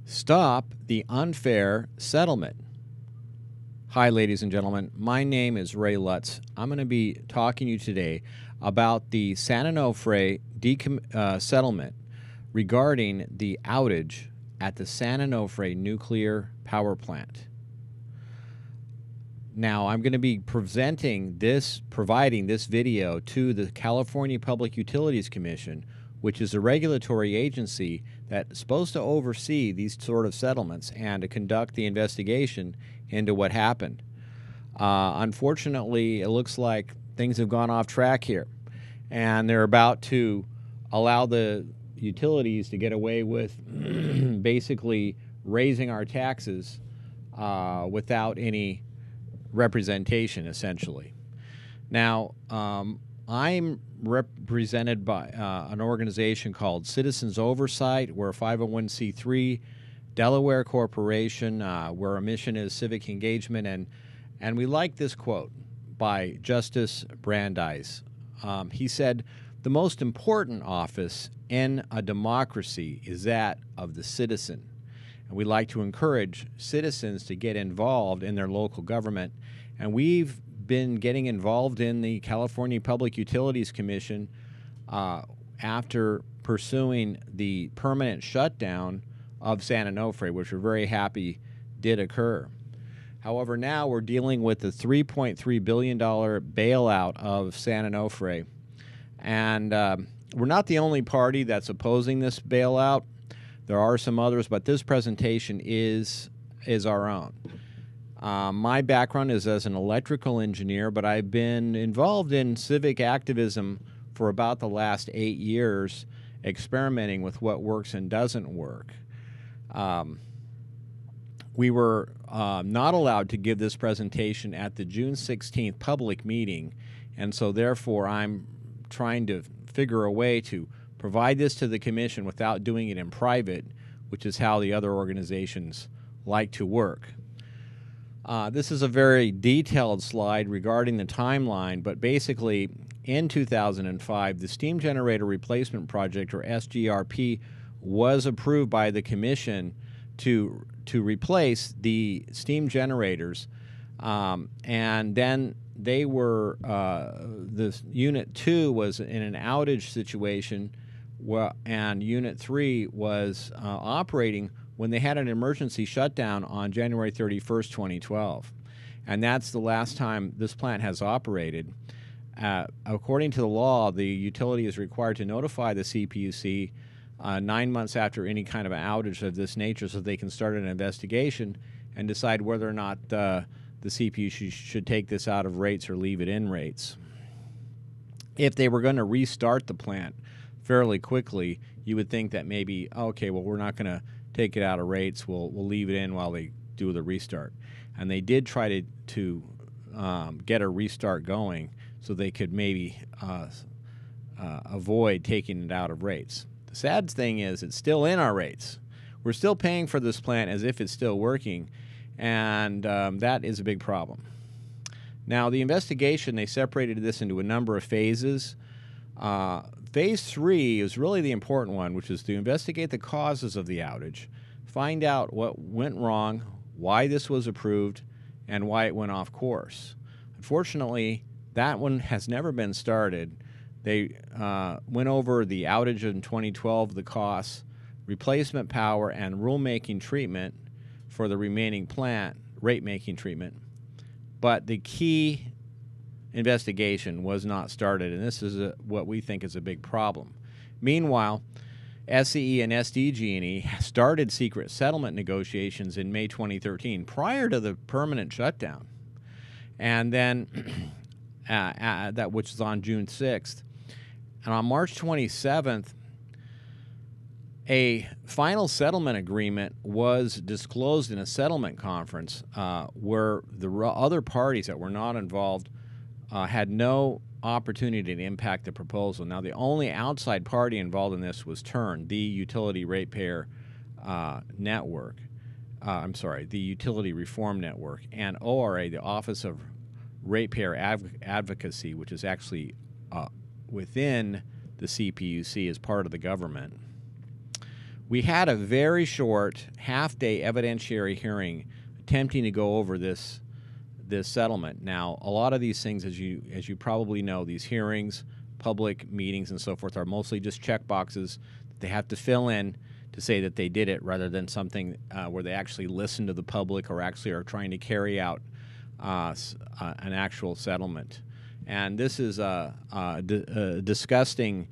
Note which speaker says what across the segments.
Speaker 1: Stop the unfair settlement. Hi, ladies and gentlemen. My name is Ray Lutz. I'm going to be talking to you today about the San Onofre settlement regarding the outage at the San Onofre nuclear power plant. Now, I'm going to be providing this video to the California Public Utilities Commission, which is a regulatory agency that's supposed to oversee these sort of settlements and to conduct the investigation into what happened. Unfortunately, it looks like things have gone off track here, and they're about to allow the utilities to get away with basically raising our taxes without any representation, essentially. Now, I'm represented by an organization called Citizens Oversight. We're a 501c3 Delaware corporation where our mission is civic engagement, and we like this quote by Justice Brandeis. He said, "The most important office in a democracy is that of the citizen." And we like to encourage citizens to get involved in their local government. And we've been getting involved in the California Public Utilities Commission after pursuing the permanent shutdown of San Onofre, which we're very happy did occur. However, now we're dealing with the $3.3 billion bailout of San Onofre. And we're not the only party that's opposing this bailout. There are some others, but this presentation is our own. My background is as an electrical engineer, but I've been involved in civic activism for about the last 8 years, experimenting with what works and doesn't work. We were not allowed to give this presentation at the June 16th public meeting, and so therefore I'm trying to figure a way to provide this to the commission without doing it in private, which is how the other organizations like to work. This is a very detailed slide regarding the timeline, but basically in 2005, the Steam Generator Replacement Project, or SGRP, was approved by the commission to replace the steam generators, and then they were, the Unit 2 was in an outage situation, and Unit 3 was operating when they had an emergency shutdown on January 31st, 2012. And that's the last time this plant has operated. According to the law, the utility is required to notify the CPUC 9 months after any kind of an outage of this nature so they can start an investigation and decide whether or not the CPUC should take this out of rates or leave it in rates. If they were going to restart the plant fairly quickly, you would think that maybe, okay, well, we're not going to take it out of rates, we'll leave it in while they do the restart. And they did try to get a restart going so they could maybe avoid taking it out of rates. The sad thing is it's still in our rates. We're still paying for this plant as if it's still working, and that is a big problem. Now, the investigation, they separated this into a number of phases. Phase 3 is really the important one, which is to investigate the causes of the outage, find out what went wrong, why this was approved, and why it went off course. Unfortunately, that one has never been started. They went over the outage in 2012, the costs, replacement power, and rulemaking treatment for the remaining plant, rate-making treatment. But the key investigation was not started, and this is what we think is a big problem. Meanwhile, SCE and SDG&E started secret settlement negotiations in May 2013, prior to the permanent shutdown, and then that which is on June 6th. And on March 27th, a final settlement agreement was disclosed in a settlement conference where the other parties that were not involved had no opportunity to impact the proposal. Now, the only outside party involved in this was TURN, the Utility Ratepayer Network. The Utility Reform Network, and ORA, the Office of Ratepayer Advocacy, which is actually within the CPUC as part of the government. We had a very short half-day evidentiary hearing attempting to go over this settlement. Now, a lot of these things, as you probably know, these hearings, public meetings, and so forth, are mostly just check boxes that they have to fill in to say that they did it, rather than something where they actually listen to the public or actually are trying to carry out an actual settlement. And this is a disgusting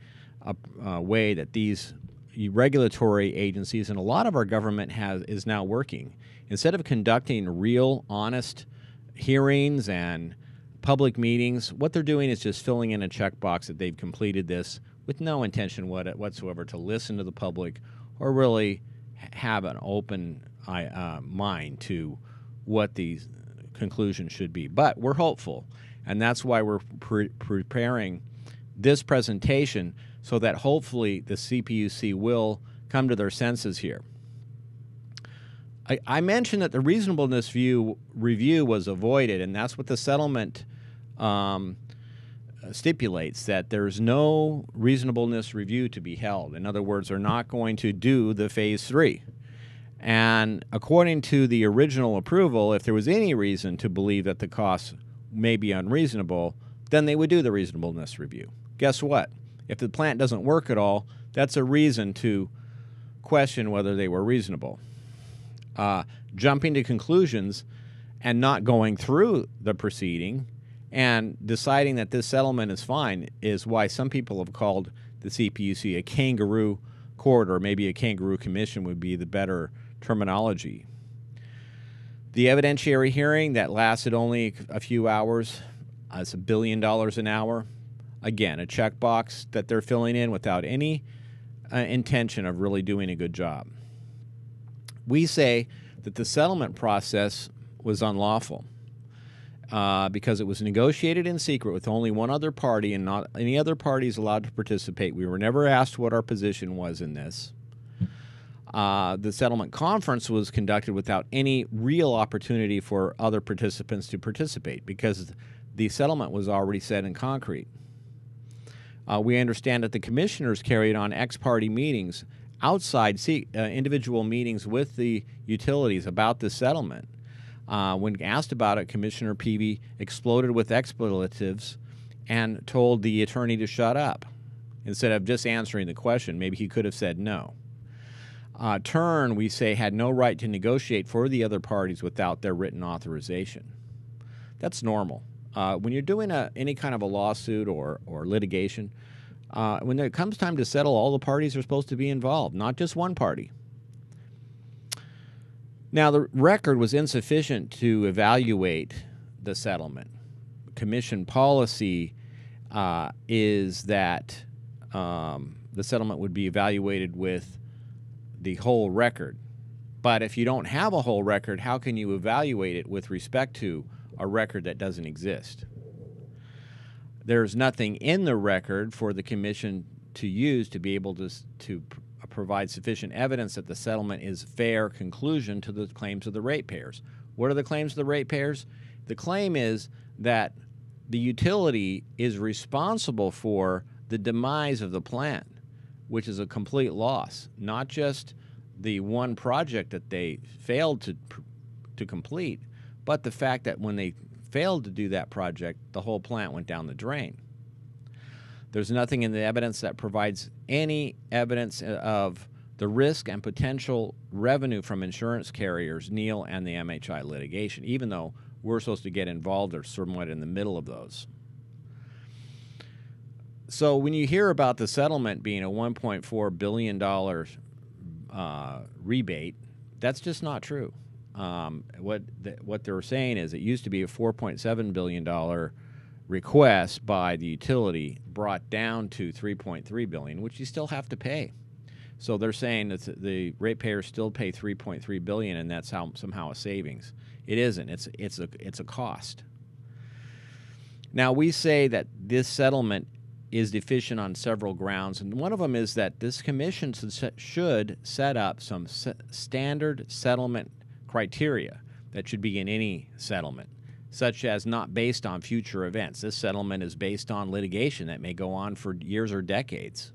Speaker 1: way that these regulatory agencies and a lot of our government is now working. Instead of conducting real, honest hearings and public meetings, what they're doing is just filling in a checkbox that they've completed this with no intention whatsoever to listen to the public or really have an open mind to what these conclusions should be. But we're hopeful, and that's why we're preparing this presentation, so that hopefully the CPUC will come to their senses here. I mentioned that the reasonableness review was avoided, and that's what the settlement stipulates, that there's no reasonableness review to be held. In other words, they're not going to do the Phase 3. And according to the original approval, if there was any reason to believe that the costs may be unreasonable, then they would do the reasonableness review. Guess what? If the plant doesn't work at all, that's a reason to question whether they were reasonable. Jumping to conclusions and not going through the proceeding and deciding that this settlement is fine is why some people have called the CPUC a kangaroo court, or maybe a kangaroo commission would be the better terminology. The evidentiary hearing that lasted only a few hours, it's $1 billion an hour. Again, a checkbox that they're filling in without any intention of really doing a good job. We say that the settlement process was unlawful because it was negotiated in secret with only one other party and not any other parties allowed to participate. We were never asked what our position was in this. The settlement conference was conducted without any real opportunity for other participants to participate because the settlement was already set in concrete. We understand that the commissioners carried on ex-parte meetings outside individual meetings with the utilities about this settlement. When asked about it, Commissioner Peavy exploded with expletives and told the attorney to shut up instead of just answering the question. Maybe he could have said no. Turn, we say, had no right to negotiate for the other parties without their written authorization. That's normal. When you're doing any kind of a lawsuit or litigation, when it comes time to settle, all the parties are supposed to be involved, not just one party. Now, the record was insufficient to evaluate the settlement. Commission policy is that the settlement would be evaluated with the whole record. But if you don't have a whole record, how can you evaluate it with respect to a record that doesn't exist? There's nothing in the record for the commission to use to be able to provide sufficient evidence that the settlement is fair conclusion to the claims of the ratepayers. What are the claims of the ratepayers? The claim is that the utility is responsible for the demise of the plant, which is a complete loss, not just the one project that they failed to complete, but the fact that when they failed to do that project, the whole plant went down the drain. There's nothing in the evidence that provides any evidence of the risk and potential revenue from insurance carriers, Neil and the MHI litigation, even though we're supposed to get involved or somewhat in the middle of those. So when you hear about the settlement being a $1.4 billion rebate, that's just not true. What they're saying is it used to be a $4.7 billion request by the utility, brought down to $3.3 billion, which you still have to pay. So they're saying that the ratepayers still pay $3.3 billion, and that's somehow a savings. It isn't. It's a cost. Now we say that this settlement is deficient on several grounds, and one of them is that this commission should set up some standard settlement criteria that should be in any settlement, such as not based on future events. This settlement is based on litigation that may go on for years or decades.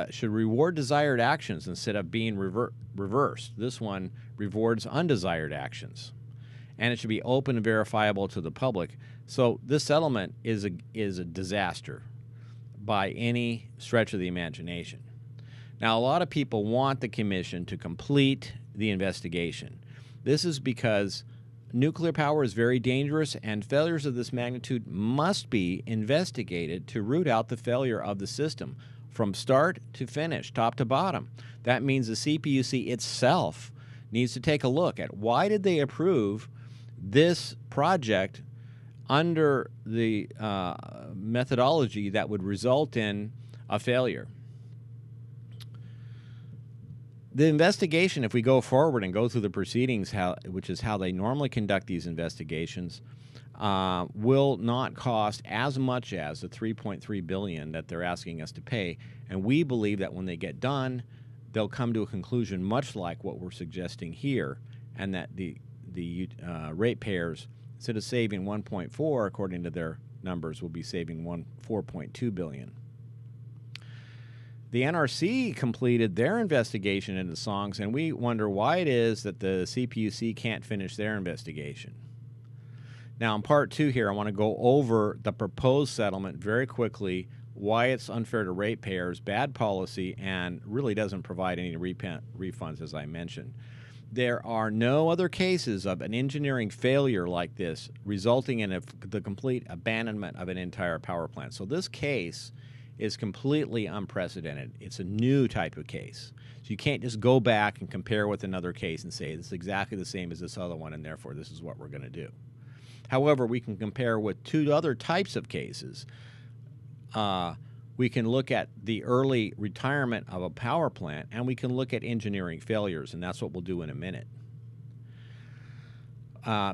Speaker 1: should reward desired actions instead of being reversed. This one rewards undesired actions. And it should be open and verifiable to the public. So this settlement is a disaster by any stretch of the imagination. Now, a lot of people want the commission to complete the investigation. This is because nuclear power is very dangerous, and failures of this magnitude must be investigated to root out the failure of the system from start to finish, top to bottom. That means the CPUC itself needs to take a look at why did they approve this project under the methodology that would result in a failure. The investigation, if we go forward and go through the proceedings, which is how they normally conduct these investigations, will not cost as much as the $3.3 billion that they're asking us to pay. And we believe that when they get done, they'll come to a conclusion much like what we're suggesting here, and that the ratepayers, instead of saving 1.4 according to their numbers, will be saving $4.2 billion. The NRC completed their investigation into songs, and we wonder why it is that the CPUC can't finish their investigation. Now, in part 2 here, I want to go over the proposed settlement very quickly, why it's unfair to ratepayers, bad policy, and really doesn't provide any refunds, as I mentioned. There are no other cases of an engineering failure like this resulting in the complete abandonment of an entire power plant. So this case is completely unprecedented. It's a new type of case. So you can't just go back and compare with another case and say it's exactly the same as this other one, and therefore this is what we're going to do. However, we can compare with 2 other types of cases. We can look at the early retirement of a power plant, and we can look at engineering failures, and that's what we'll do in a minute.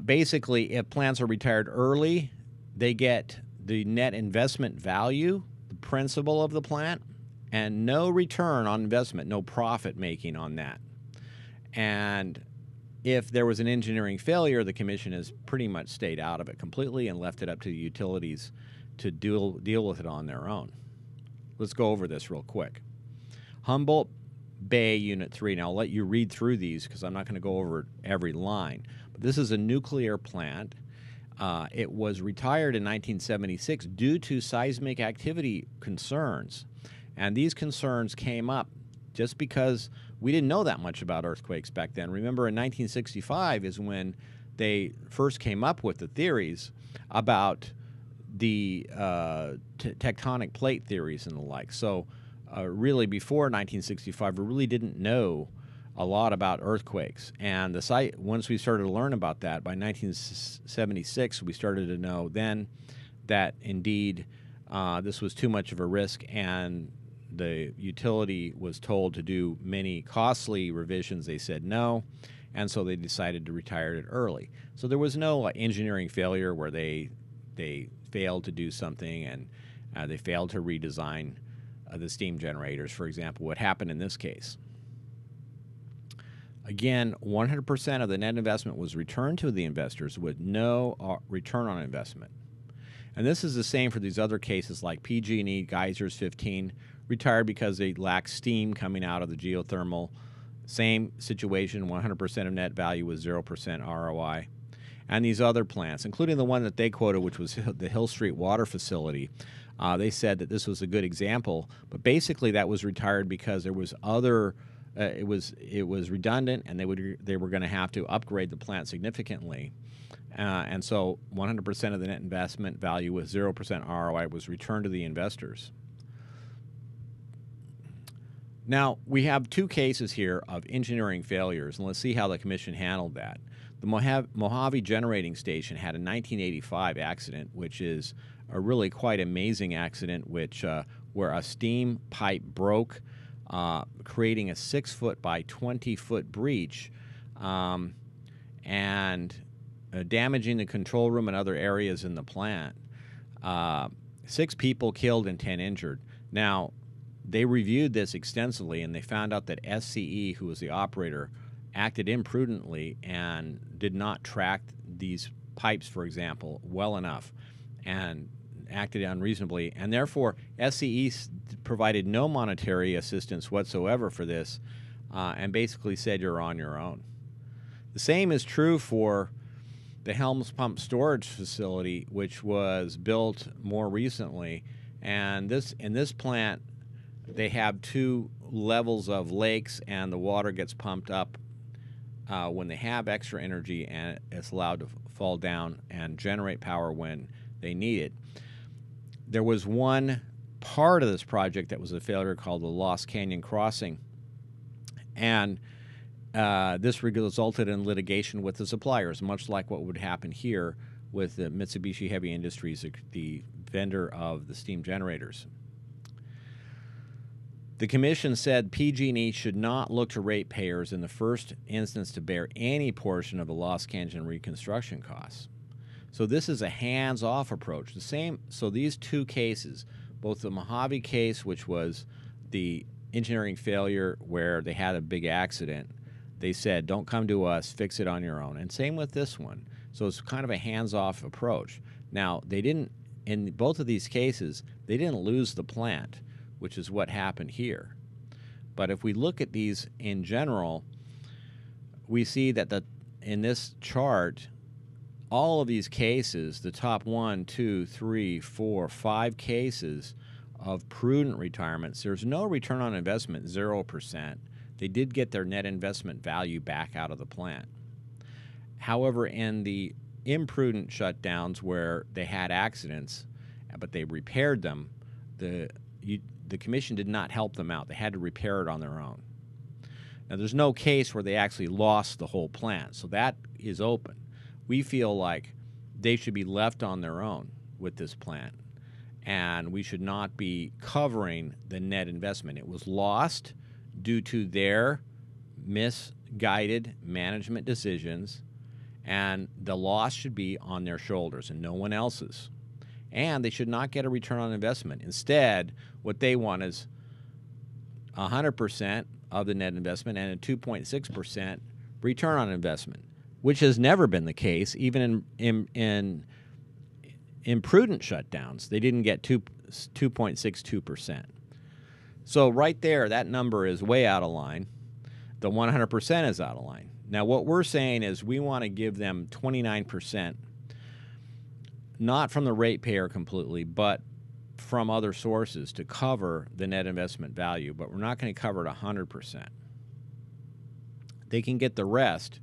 Speaker 1: Basically, if plants are retired early, they get the net investment value, the principal of the plant, and no return on investment, no profit making on that. And if there was an engineering failure, the commission has pretty much stayed out of it completely and left it up to the utilities to deal with it on their own. Let's go over this real quick. Humboldt Bay Unit 3. Now, I'll let you read through these because I'm not going to go over every line. But this is a nuclear plant. It was retired in 1976 due to seismic activity concerns. And these concerns came up just because we didn't know that much about earthquakes back then. Remember, in 1965 is when they first came up with the theories about the tectonic plate theories and the like. So really before 1965, we really didn't know a lot about earthquakes. And the site, once we started to learn about that, by 1976, we started to know then that indeed this was too much of a risk, and the utility was told to do many costly revisions. They said no, and so they decided to retire it early. So there was no engineering failure where they failed to do something and they failed to redesign the steam generators, for example, what happened in this case. Again, 100% of the net investment was returned to the investors with no return on investment. And this is the same for these other cases like PG&E, Geysers 15, retired because they lacked steam coming out of the geothermal. Same situation, 100% of net value with 0% ROI. And these other plants, including the one that they quoted, which was the Hill Street Water Facility, they said that this was a good example, but basically that was retired because there was other, it was redundant, and they were going to have to upgrade the plant significantly. And so 100% of the net investment value with 0% ROI was returned to the investors. Now, we have 2 cases here of engineering failures, and let's see how the commission handled that. The Mojave Generating Station had a 1985 accident, which is a really quite amazing accident, where a steam pipe broke, creating a 6-foot by 20-foot breach, and damaging the control room and other areas in the plant. 6 people killed and 10 injured. Now, they reviewed this extensively, and they found out that SCE, who was the operator, acted imprudently and did not track these pipes, for example, well enough. And acted unreasonably, and therefore SCE provided no monetary assistance whatsoever for this, and basically said you're on your own. The same is true for the Helms Pump Storage Facility, which was built more recently, and in this plant they have 2 levels of lakes, and the water gets pumped up when they have extra energy, and it's allowed to fall down and generate power when they need it. There was one part of this project that was a failure called the Lost Canyon Crossing, and this resulted in litigation with the suppliers, much like what would happen here with the Mitsubishi Heavy Industries, the vendor of the steam generators. The Commission said PG&E should not look to ratepayers in the first instance to bear any portion of the Lost Canyon reconstruction costs. So this is a hands-off approach. So these 2 cases, both the Mojave case, which was the engineering failure where they had a big accident, they said, don't come to us, fix it on your own. And same with this one. So it's kind of a hands-off approach. Now, in both of these cases, they didn't lose the plant, which is what happened here. But if we look at these in general, we see that in this chart, all of these cases, the top 1, 2, 3, 4, 5 cases of prudent retirements, there's no return on investment, 0%. They did get their net investment value back out of the plant. However, in the imprudent shutdowns where they had accidents, but they repaired them, the Commission did not help them out. They had to repair it on their own. Now, there's no case where they actually lost the whole plant, so that is open. We feel like they should be left on their own with this plant, and we should not be covering the net investment. It was lost due to their misguided management decisions, and the loss should be on their shoulders and no one else's. And they should not get a return on investment. Instead, what they want is 100% of the net investment and a 2.6% return on investment, which has never been the case. Even in imprudent shutdowns, they didn't get 2.62%. So right there, that number is way out of line. The 100% is out of line. Now, what we're saying is we want to give them 29%, not from the ratepayer completely, but from other sources to cover the net investment value, but we're not going to cover it 100%. They can get the rest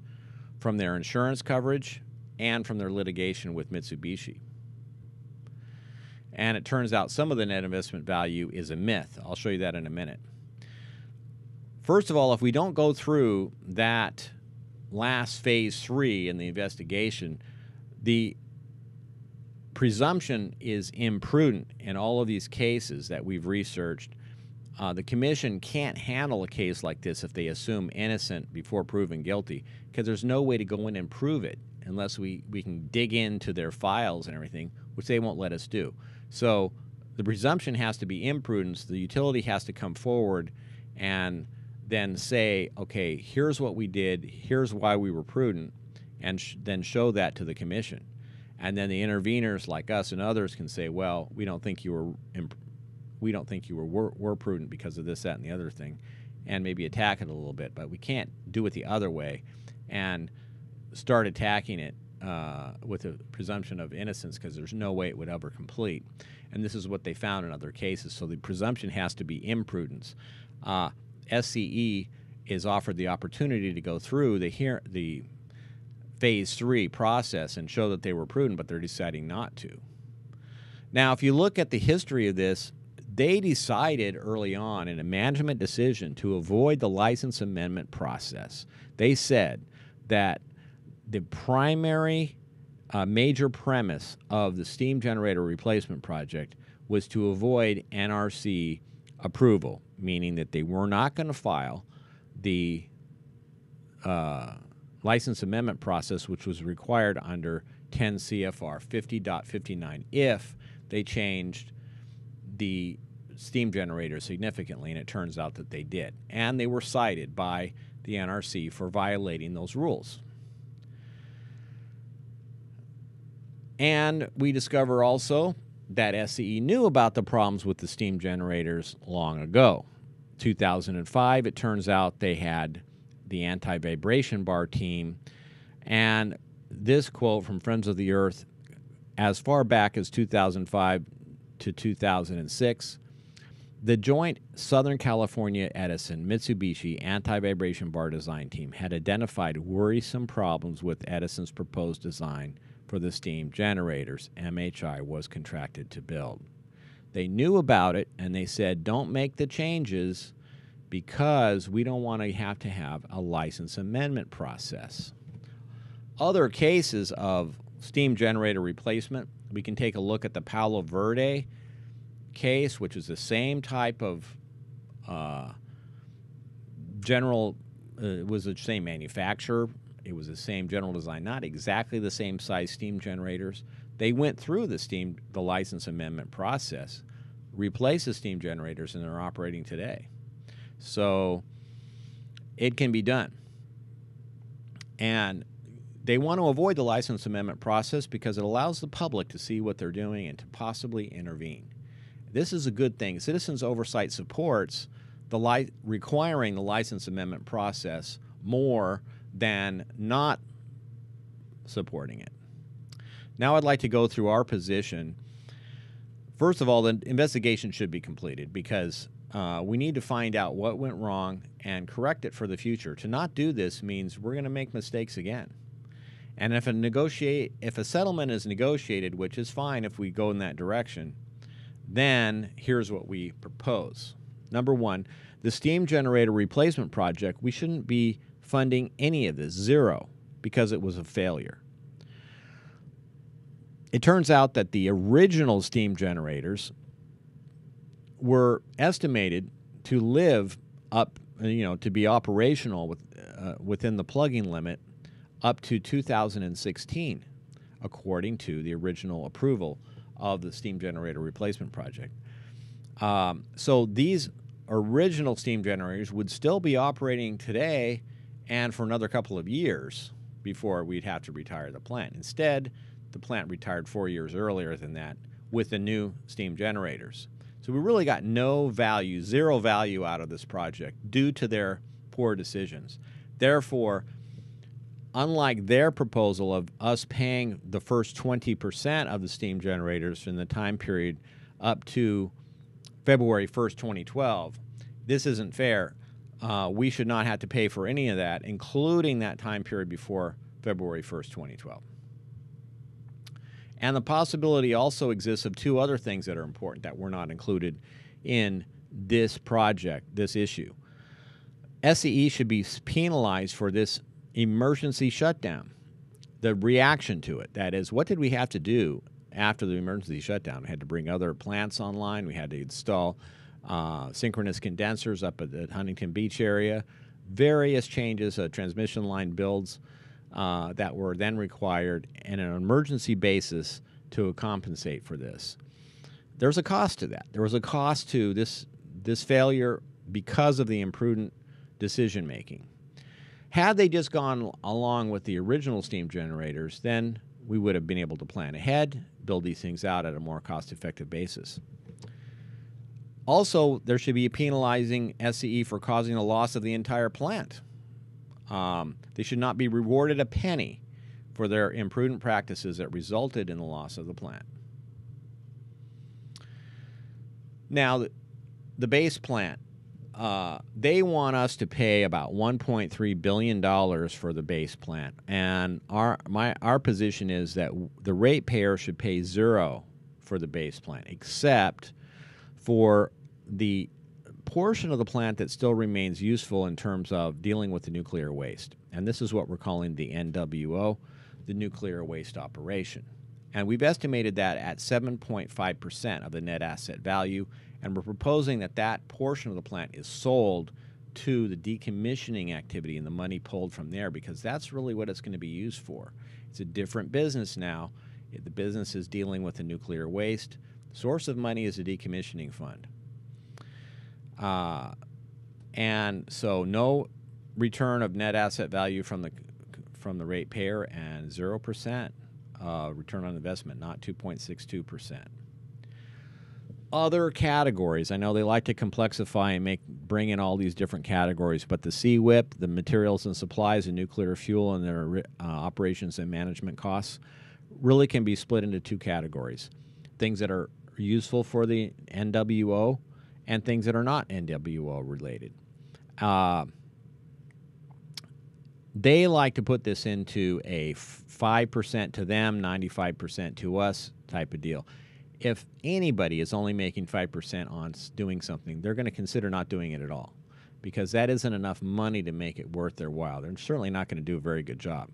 Speaker 1: from their insurance coverage and from their litigation with Mitsubishi. And it turns out some of the net investment value is a myth. I'll show you that in a minute. First of all, if we don't go through that last phase 3 in the investigation, the presumption is imprudent in all of these cases that we've researched. The Commission can't handle a case like this if they assume innocent before proven guilty, because there's no way to go in and prove it unless we can dig into their files and everything, which they won't let us do. So the presumption has to be imprudence. The utility has to come forward and then say, okay, here's what we did, here's why we were prudent, and then show that to the Commission. And then the interveners like us and others can say, well, we don't think you were prudent because of this, that, and the other thing, and maybe attack it a little bit. But we can't do it the other way and start attacking it with a presumption of innocence, because there's no way it would ever complete. And this is what they found in other cases. So the presumption has to be imprudence. SCE is offered the opportunity to go through the phase 3 process and show that they were prudent, but they're deciding not to. Now, if you look at the history of this, they decided early on in a management decision to avoid the license amendment process. They said that the primary major premise of the steam generator replacement project was to avoid NRC approval, meaning that they were not going to file the license amendment process, which was required under 10 CFR 50.59 if they changed the steam generator significantly, and it turns out that they did. And they were cited by the NRC for violating those rules. And we discover also that SCE knew about the problems with the steam generators long ago. 2005, it turns out they had the anti-vibration bar team, and this quote from Friends of the Earth, as far back as 2005 to 2006, the joint Southern California Edison Mitsubishi anti-vibration bar design team had identified worrisome problems with Edison's proposed design for the steam generators MHI was contracted to build. They knew about it, and they said, don't make the changes because we don't want to have a license amendment process. Other cases of steam generator replacement, we can take a look at the Palo Verde case, which is the same type of it was the same manufacturer, it was the same general design, not exactly the same size steam generators. They went through the license amendment process, replaced the steam generators, and they're operating today. So it can be done. And they want to avoid the license amendment process because it allows the public to see what they're doing and to possibly intervene. This is a good thing. Citizens Oversight supports requiring the license amendment process more than not supporting it. Now I'd like to go through our position. First of all, the investigation should be completed because we need to find out what went wrong and correct it for the future. To not do this means we're going to make mistakes again. And if a settlement is negotiated, which is fine if we go in that direction, then here's what we propose. Number one, the steam generator replacement project, we shouldn't be funding any of this, zero, because it was a failure. It turns out that the original steam generators were estimated to live up, to be operational within the plugging limit up to 2016, according to the original approval of the steam generator replacement project. So these original steam generators would still be operating today and for another couple of years before we'd have to retire the plant. Instead, the plant retired 4 years earlier than that with the new steam generators. So we really got no value, zero value out of this project due to their poor decisions. Therefore, unlike their proposal of us paying the first 20% of the steam generators in the time period up to February 1st, 2012, this isn't fair. We should not have to pay for any of that, including that time period before February 1st, 2012. And the possibility also exists of two other things that are important that were not included in this project, this issue. SCE should be penalized for this emergency shutdown, the reaction to it. That is, what did we have to do after the emergency shutdown? We had to bring other plants online. We had to install synchronous condensers up at the Huntington Beach area, various changes, transmission line builds that were then required, and an emergency basis to compensate for this. There's a cost to that. There was a cost to this failure because of the imprudent decision making. Had they just gone along with the original steam generators, then we would have been able to plan ahead, build these things out at a more cost-effective basis. Also, there should be a penalizing SCE for causing the loss of the entire plant. They should not be rewarded a penny for their imprudent practices that resulted in the loss of the plant. Now, the base plant, they want us to pay about $1.3 billion for the base plant, and our position is that the ratepayer should pay zero for the base plant, except for the portion of the plant that still remains useful in terms of dealing with the nuclear waste. And this is what we're calling the NWO, the nuclear waste operation. And we've estimated that at 7.5% of the net asset value, and we're proposing that that portion of the plant is sold to the decommissioning activity and the money pulled from there, because that's really what it's going to be used for. It's a different business now. The business is dealing with the nuclear waste. The source of money is a decommissioning fund. And so no return of net asset value from the ratepayer, and 0% return on investment, not 2.62%. other categories. I know they like to complexify and bring in all these different categories, but the CWIP, the materials and supplies and nuclear fuel and their operations and management costs, really can be split into two categories. Things that are useful for the NWO and things that are not NWO related. They like to put this into a 5% to them, 95% to us type of deal. If anybody is only making 5% on doing something, they're going to consider not doing it at all, because that isn't enough money to make it worth their while. They're certainly not going to do a very good job.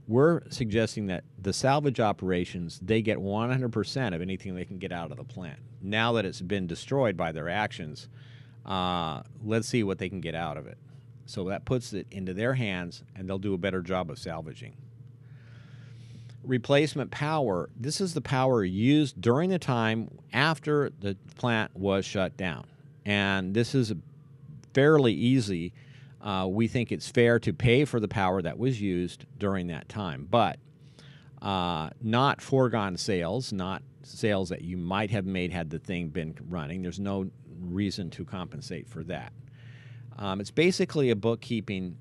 Speaker 1: We're suggesting that the salvage operations, they get 100% of anything they can get out of the plant. Now that it's been destroyed by their actions, let's see what they can get out of it. So that puts it into their hands, and they'll do a better job of salvaging. Replacement power, this is the power used during the time after the plant was shut down. And this is fairly easy. We think it's fair to pay for the power that was used during that time, but not foregone sales, not sales that you might have made had the thing been running. There's no reason to compensate for that. It's basically a bookkeeping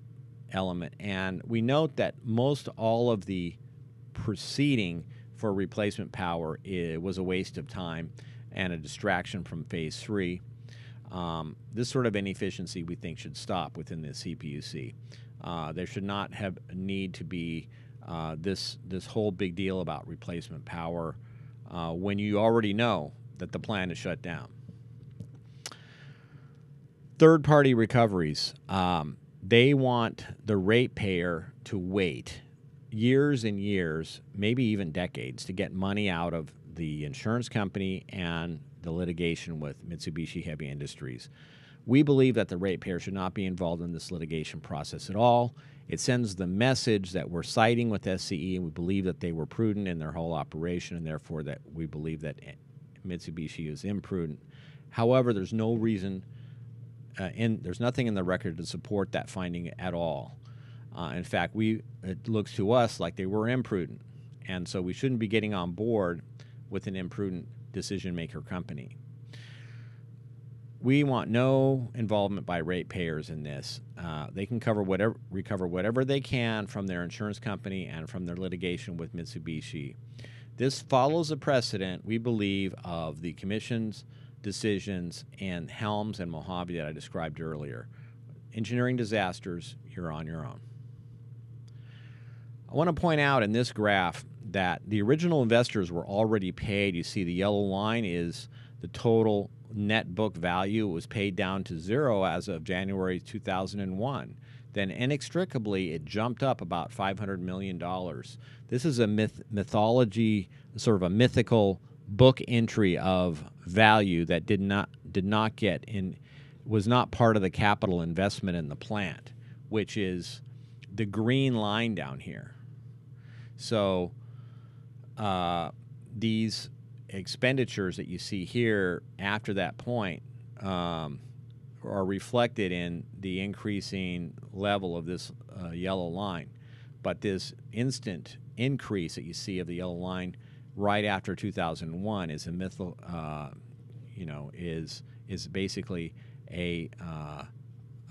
Speaker 1: element, and we note that most all of the proceeding for replacement power was a waste of time and a distraction from phase 3. This sort of inefficiency we think should stop within the CPUC. There should not have a need to be this whole big deal about replacement power when you already know that the plant is shut down. Third-party recoveries. They want the ratepayer to wait years and years, maybe even decades, to get money out of the insurance company and the litigation with Mitsubishi Heavy Industries. We believe that the ratepayer should not be involved in this litigation process at all. It sends the message that we're siding with SCE, and we believe that they were prudent in their whole operation, and therefore that we believe that Mitsubishi is imprudent. However, there's no reason, there's nothing in the record to support that finding at all. In fact, it looks to us like they were imprudent, and so we shouldn't be getting on board with an imprudent decision-maker company. We want no involvement by ratepayers in this. They can recover whatever they can from their insurance company and from their litigation with Mitsubishi. This follows a precedent, we believe, of the Commission's decisions in Helms and Mojave that I described earlier. Engineering disasters, you're on your own. I want to point out in this graph that the original investors were already paid. You see the yellow line is the total net book value. It was paid down to zero as of January 2001. Then inextricably, it jumped up about $500 million. This is a mythology, sort of a mythical book entry of value that did not get in, was not part of the capital investment in the plant, which is the green line down here. So these expenditures that you see here after that point are reflected in the increasing level of this yellow line. But this instant increase that you see of the yellow line right after 2001 is a mythical, is basically a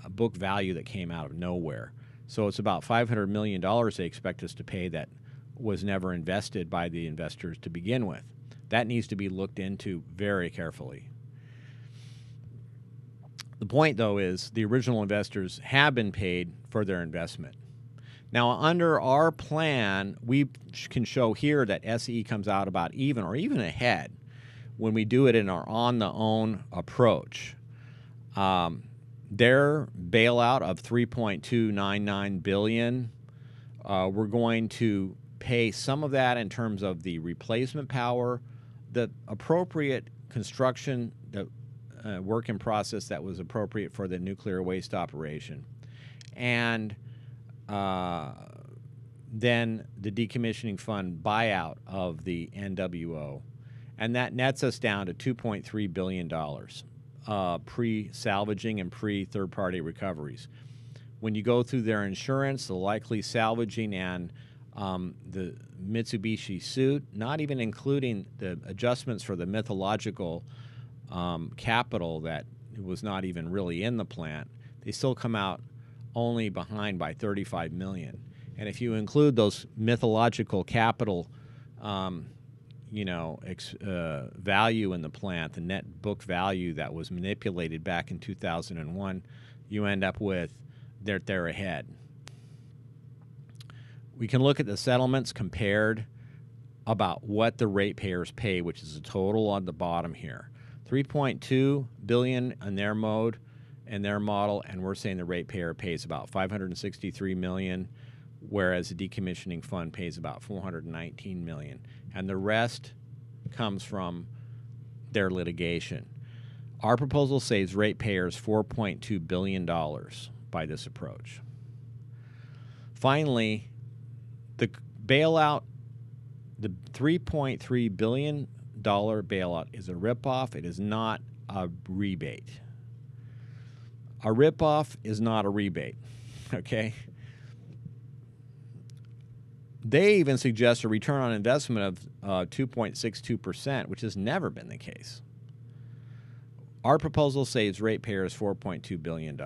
Speaker 1: book value that came out of nowhere. So it's about $500 million they expect us to pay that was never invested by the investors to begin with. That needs to be looked into very carefully. The point, though, is the original investors have been paid for their investment. Now, under our plan, we can show here that SE comes out about even or even ahead when we do it in our on-the-own approach. Their bailout of $3.299 billion, we're going to pay some of that in terms of the replacement power, the appropriate construction, the work in process that was appropriate for the nuclear waste operation, and then the decommissioning fund buyout of the NWO. And that nets us down to $2.3 billion pre-salvaging and pre-third-party recoveries. When you go through their insurance, the likely salvaging, and the Mitsubishi suit, not even including the adjustments for the mythological capital that was not even really in the plant, they still come out only behind by $35 million. And if you include those mythological capital, value in the plant, the net book value that was manipulated back in 2001, you end up with they're ahead. We can look at the settlements compared about what the ratepayers pay, which is the total on the bottom here. $3.2 billion in their mode and their model, and we're saying the ratepayer pays about $563 million, whereas the decommissioning fund pays about $419 million, and the rest comes from their litigation. Our proposal saves ratepayers $4.2 billion by this approach. Finally, the bailout, the $3.3 billion bailout is a ripoff. It is not a rebate. A ripoff is not a rebate, okay? They even suggest a return on investment of 2.62%, which has never been the case. Our proposal saves ratepayers $4.2 billion.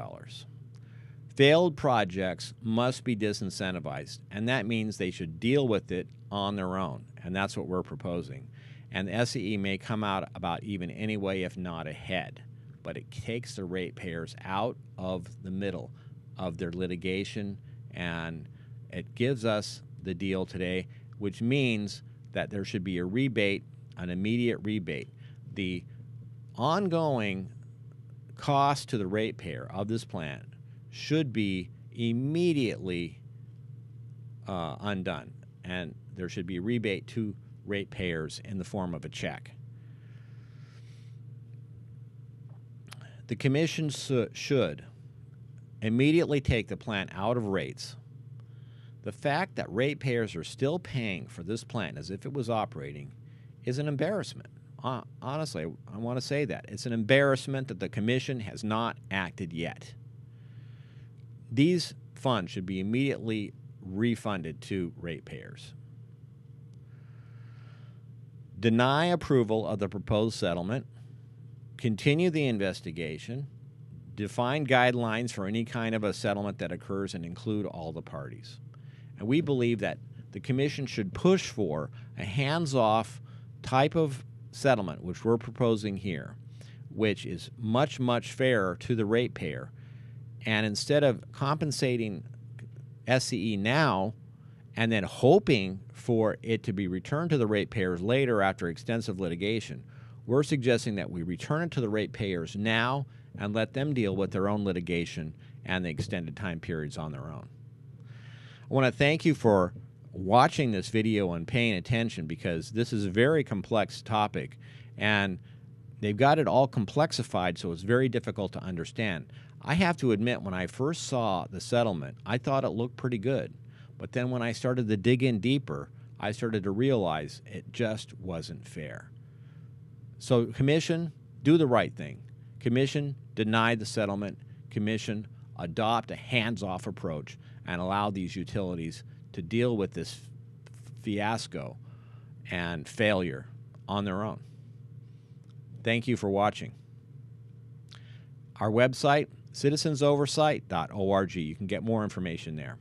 Speaker 1: Failed projects must be disincentivized, and that means they should deal with it on their own, and that's what we're proposing. And the SCE may come out about even anyway, if not ahead, but it takes the ratepayers out of the middle of their litigation, and it gives us the deal today, which means that there should be a rebate, an immediate rebate. The ongoing cost to the ratepayer of this plant should be immediately undone, and there should be a rebate to ratepayers in the form of a check. The Commission should immediately take the plant out of rates. The fact that ratepayers are still paying for this plant as if it was operating is an embarrassment. Honestly, I want to say that. It's an embarrassment that the Commission has not acted yet. These funds should be immediately refunded to ratepayers. Deny approval of the proposed settlement. Continue the investigation. Define guidelines for any kind of a settlement that occurs and include all the parties. And we believe that the Commission should push for a hands-off type of settlement, which we're proposing here, which is much, much fairer to the ratepayer. And instead of compensating SCE now and then hoping for it to be returned to the ratepayers later after extensive litigation, we're suggesting that we return it to the ratepayers now and let them deal with their own litigation and the extended time periods on their own. I want to thank you for watching this video and paying attention, because this is a very complex topic and they've got it all complexified, so it's very difficult to understand. I have to admit, when I first saw the settlement, I thought it looked pretty good. But then when I started to dig in deeper, I started to realize it just wasn't fair. So Commission, do the right thing. Commission, deny the settlement. Commission, adopt a hands-off approach and allow these utilities to deal with this fiasco and failure on their own. Thank you for watching. Our website, citizensoversight.org. You can get more information there.